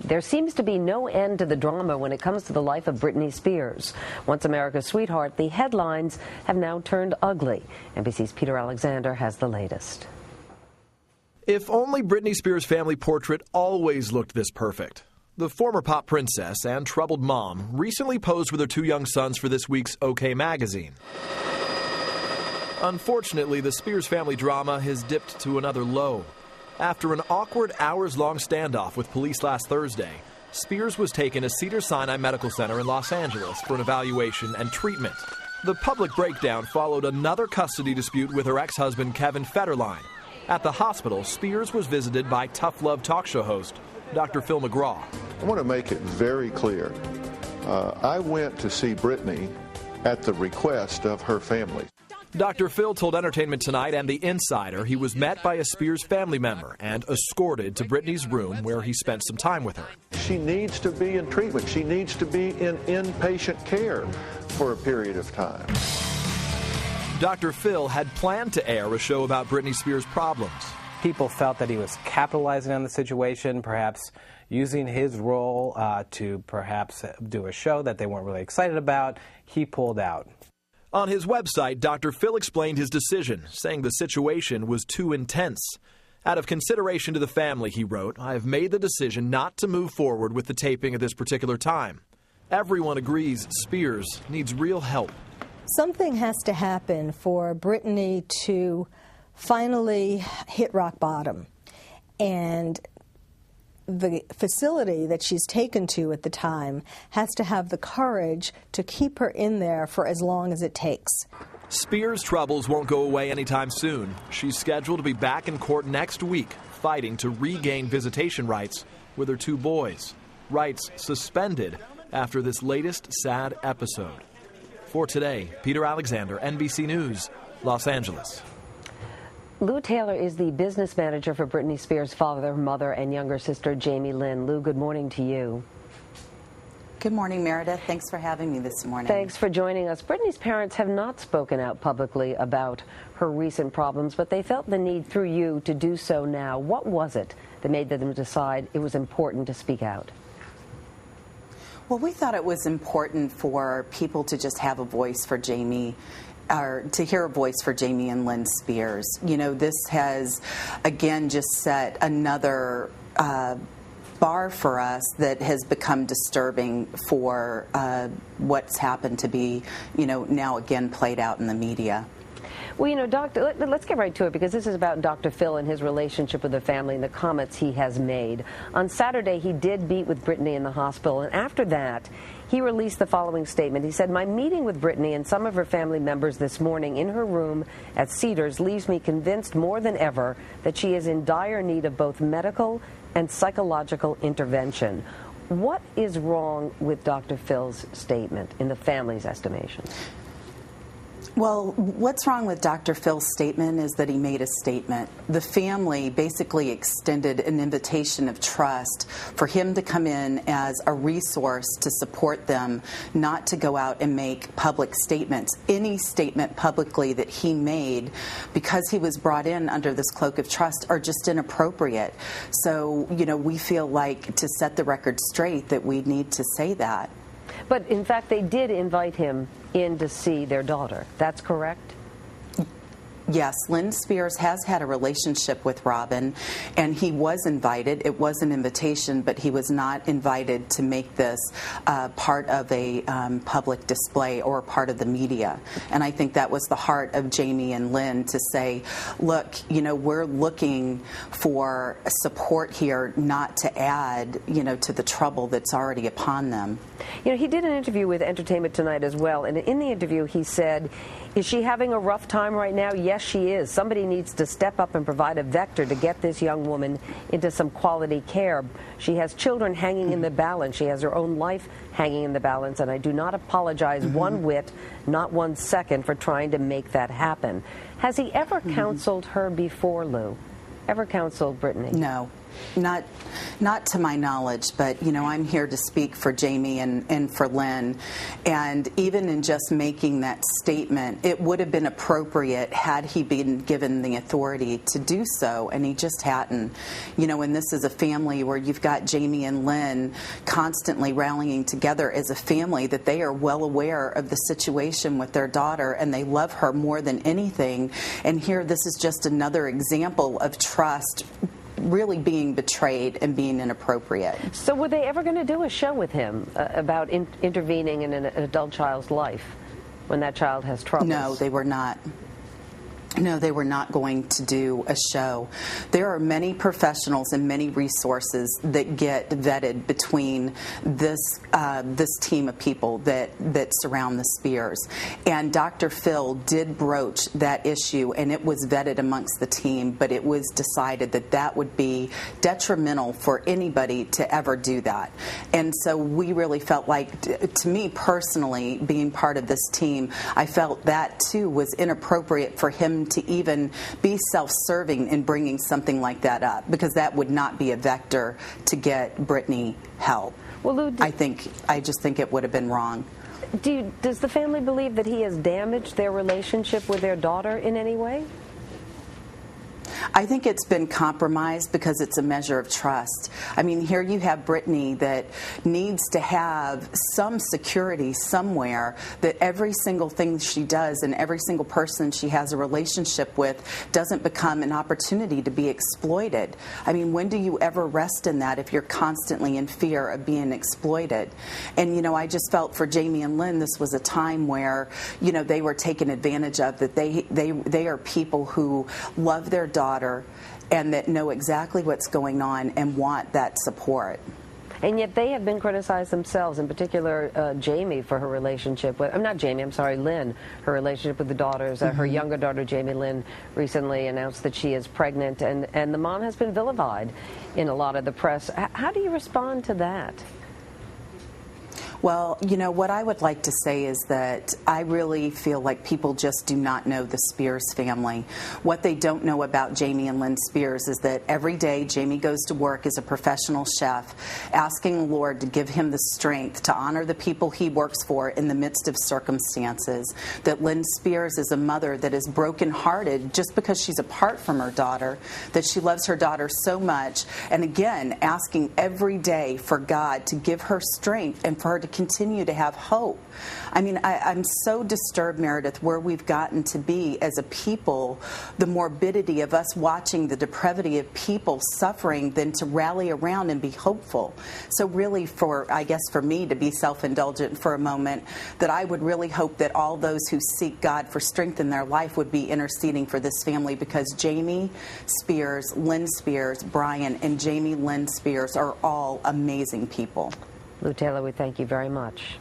There seems to be no end to the drama when it comes to the life of Britney Spears. Once America's sweetheart, the headlines have now turned ugly. NBC's Peter Alexander has the latest. If only Britney Spears' family portrait always looked this perfect. The former pop princess and troubled mom recently posed with her two young sons for this week's OK magazine. Unfortunately, the Spears family drama has dipped to another low. After an awkward hours-long standoff with police last Thursday, Spears was taken to Cedars-Sinai Medical Center in Los Angeles for an evaluation and treatment. The public breakdown followed another custody dispute with her ex-husband, Kevin Federline. At the hospital, Spears was visited by Tough Love talk show host Dr. Phil McGraw. I want to make it very clear. I went to see Britney at the request of her family. Dr. Phil told Entertainment Tonight and The Insider he was met by a Spears family member and escorted to Britney's room where he spent some time with her. She needs to be in treatment. She needs to be in inpatient care for a period of time. Dr. Phil had planned to air a show about Britney Spears' problems. People felt that he was capitalizing on the situation, perhaps using his role to perhaps do a show that they weren't really excited about. He pulled out. On his website, Dr. Phil explained his decision, saying the situation was too intense. Out of consideration to the family, he wrote, I have made the decision not to move forward with the taping at this particular time. Everyone agrees Spears needs real help. Something has to happen for Britney to finally hit rock bottom. And the facility that she's taken to at the time has to have the courage to keep her in there for as long as it takes. Spears' troubles won't go away anytime soon. She's scheduled to be back in court next week, fighting to regain visitation rights with her two boys. Rights suspended after this latest sad episode. For today, Peter Alexander, NBC News, Los Angeles. Lou Taylor is the business manager for Britney Spears' father, mother, and younger sister, Jamie Lynn. Lou, good morning to you. Good morning, Meredith. Thanks for having me this morning. Thanks for joining us. Britney's parents have not spoken out publicly about her recent problems, but they felt the need through you to do so now. What was it that made them decide it was important to speak out? Well, we thought it was important for people to just have a voice for Jamie, or to hear a voice for Jamie and Lynn Spears. You know, this has, again, just set another bar for us that has become disturbing for what's happened to be, you know, now again played out in the media. Well, you know, Doctor, let's get right to it, because this is about Dr. Phil and his relationship with the family and the comments he has made. On Saturday, he did meet with Britney in the hospital, and after that, he released the following statement. He said, my meeting with Britney and some of her family members this morning in her room at Cedars leaves me convinced more than ever that she is in dire need of both medical and psychological intervention. What is wrong with Dr. Phil's statement in the family's estimation? Well, what's wrong with Dr. Phil's statement is that he made a statement. The family basically extended an invitation of trust for him to come in as a resource to support them, not to go out and make public statements. Any statement publicly that he made, because he was brought in under this cloak of trust, are just inappropriate. So, you know, we feel like, to set the record straight, that we need to say that. But, in fact, they did invite him in to see their daughter. That's correct? Yes, Lynn Spears has had a relationship with Robin, and he was invited. It was an invitation, but he was not invited to make this part of a public display or part of the media. And I think that was the heart of Jamie and Lynn, to say, look, you know, we're looking for support here, not to add, you know, to the trouble that's already upon them. You know, he did an interview with Entertainment Tonight as well, and in the interview he said, is she having a rough time right now? Yes, she is. Somebody needs to step up and provide a vector to get this young woman into some quality care. She has children hanging in the balance. She has her own life hanging in the balance, and I do not apologize one whit, not 1 second, for trying to make that happen. Has he ever counseled her before, Lou? Ever counseled Britney? No. Not to my knowledge, but I'm here to speak for Jamie and for Lynn. And even in just making that statement, it would have been appropriate had he been given the authority to do so, and he just hadn't. And this is a family where you've got Jamie and Lynn constantly rallying together as a family, that they are well aware of the situation with their daughter and they love her more than anything. And here, this is just another example of trust really being betrayed and being inappropriate. So were they ever going to do a show with him about intervening in an adult child's life when that child has troubles? No, they were not. No, they were not going to do a show. There are many professionals and many resources that get vetted between this team of people that surround the Spears. And Dr. Phil did broach that issue, and it was vetted amongst the team, but it was decided that that would be detrimental for anybody to ever do that. And so we really felt like, to me personally, being part of this team, I felt that too was inappropriate for him to even be self-serving in bringing something like that up, because that would not be a vector to get Britney help. Well, Lou, I just think it would have been wrong. Does the family believe that he has damaged their relationship with their daughter in any way? I think it's been compromised because it's a measure of trust. I mean, here you have Britney that needs to have some security somewhere that every single thing she does and every single person she has a relationship with doesn't become an opportunity to be exploited. I mean, when do you ever rest in that if you're constantly in fear of being exploited? And, I just felt for Jamie and Lynn, this was a time where, they were taken advantage of, that they are people who love their daughter and that know exactly what's going on and want that support. And yet they have been criticized themselves, in particular Jamie for her relationship with, Lynn, her relationship with the daughters. Her younger daughter, Jamie Lynn, recently announced that she is pregnant, and the mom has been vilified in a lot of the press. How do you respond to that? Well, what I would like to say is that I really feel like people just do not know the Spears family. What they don't know about Jamie and Lynn Spears is that every day Jamie goes to work as a professional chef, asking the Lord to give him the strength to honor the people he works for in the midst of circumstances. That Lynn Spears is a mother that is brokenhearted just because she's apart from her daughter, that she loves her daughter so much, and again, asking every day for God to give her strength and for her to continue to have hope. I mean, I'm so disturbed, Meredith, where we've gotten to be as a people, the morbidity of us watching the depravity of people suffering, than to rally around and be hopeful. So really, for me to be self-indulgent for a moment, that I would really hope that all those who seek God for strength in their life would be interceding for this family, because Jamie Spears, Lynn Spears, Brian, and Jamie Lynn Spears are all amazing people. Lou Taylor, we thank you very much.